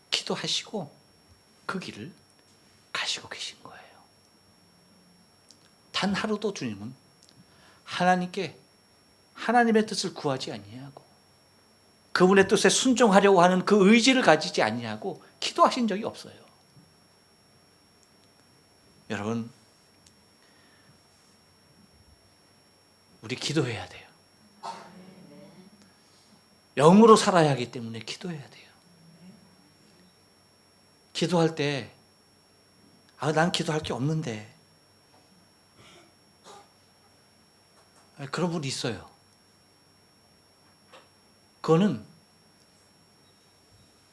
기도하시고 그 길을 가시고 계신 거예요. 단 하루도 주님은 하나님께 하나님의 뜻을 구하지 아니하고 그분의 뜻에 순종하려고 하는 그 의지를 가지지 아니하고 기도하신 적이 없어요. 여러분, 우리 기도해야 돼요. 영으로 살아야 하기 때문에 기도해야 돼요. 기도할 때 난 기도할 게 없는데, 그런 분이 있어요. 그거는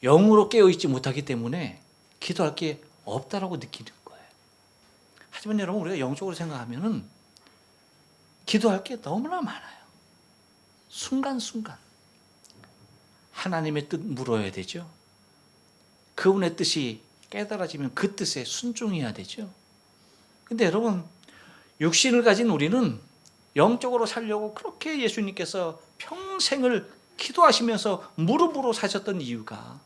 영으로 깨어있지 못하기 때문에 기도할 게 없다라고 느끼는 거예요. 하지만 여러분, 우리가 영적으로 생각하면은 기도할 게 너무나 많아요. 순간순간 하나님의 뜻 물어야 되죠. 그분의 뜻이 깨달아지면 그 뜻에 순종해야 되죠. 근데 여러분, 육신을 가진 우리는 영적으로 살려고 그렇게 예수님께서 평생을 기도하시면서 무릎으로 사셨던 이유가,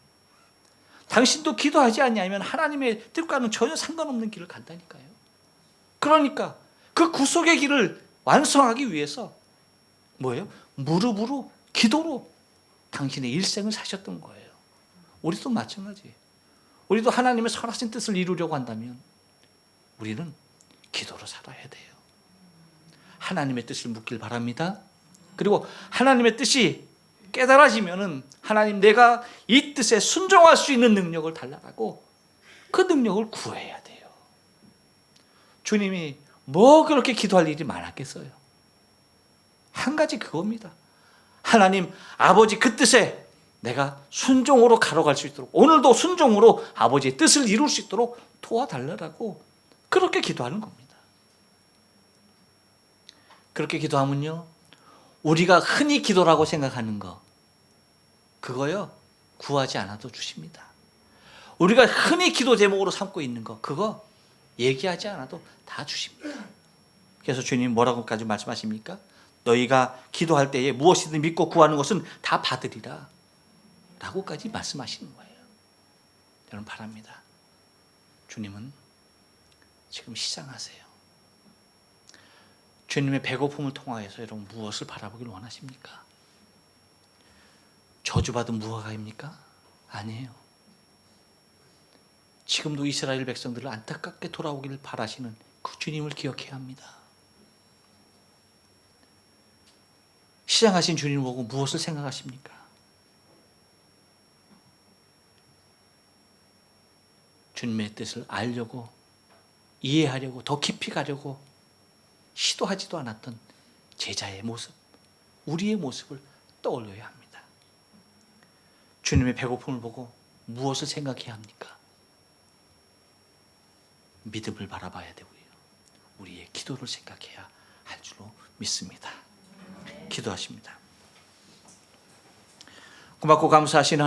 당신도 기도하지 아니하면 하나님의 뜻과는 전혀 상관없는 길을 간다니까요. 그러니까 그 구속의 길을 완성하기 위해서 뭐예요? 무릎으로, 기도로 당신의 일생을 사셨던 거예요. 우리도 마찬가지예요. 우리도 하나님의 선하신 뜻을 이루려고 한다면 우리는 기도로 살아야 돼요. 하나님의 뜻을 묻길 바랍니다. 그리고 하나님의 뜻이 깨달아지면은 하나님, 내가 이 뜻에 순종할 수 있는 능력을 달라고 그 능력을 구해야 돼요. 주님이 뭐 그렇게 기도할 일이 많았겠어요? 한 가지 그겁니다. 하나님 아버지 그 뜻에 내가 순종으로 가로갈 수 있도록, 오늘도 순종으로 아버지의 뜻을 이룰 수 있도록 도와달라고 그렇게 기도하는 겁니다. 그렇게 기도하면요, 우리가 흔히 기도라고 생각하는 거, 그거요 구하지 않아도 주십니다. 우리가 흔히 기도 제목으로 삼고 있는 거, 그거 얘기하지 않아도 다 주십니다. 그래서 주님 뭐라고까지 말씀하십니까? 너희가 기도할 때에 무엇이든 믿고 구하는 것은 다 받으리라 라고까지 말씀하시는 거예요. 여러분 바랍니다. 주님은 지금 시장하세요. 주님의 배고픔을 통하여서 여러분 무엇을 바라보길 원하십니까? 저주받은 무화과입니까? 아니에요. 지금도 이스라엘 백성들을 안타깝게 돌아오기를 바라시는 그 주님을 기억해야 합니다. 시장하신 주님을 보고 무엇을 생각하십니까? 주님의 뜻을 알려고, 이해하려고, 더 깊이 가려고 시도하지도 않았던 제자의 모습, 우리의 모습을 떠올려야 합니다. 주님의 배고픔을 보고 무엇을 생각해야 합니까? 믿음을 바라봐야 되고요. 우리의 기도를 생각해야 할 줄로 믿습니다. 기도하십니다. 고맙고 감사하신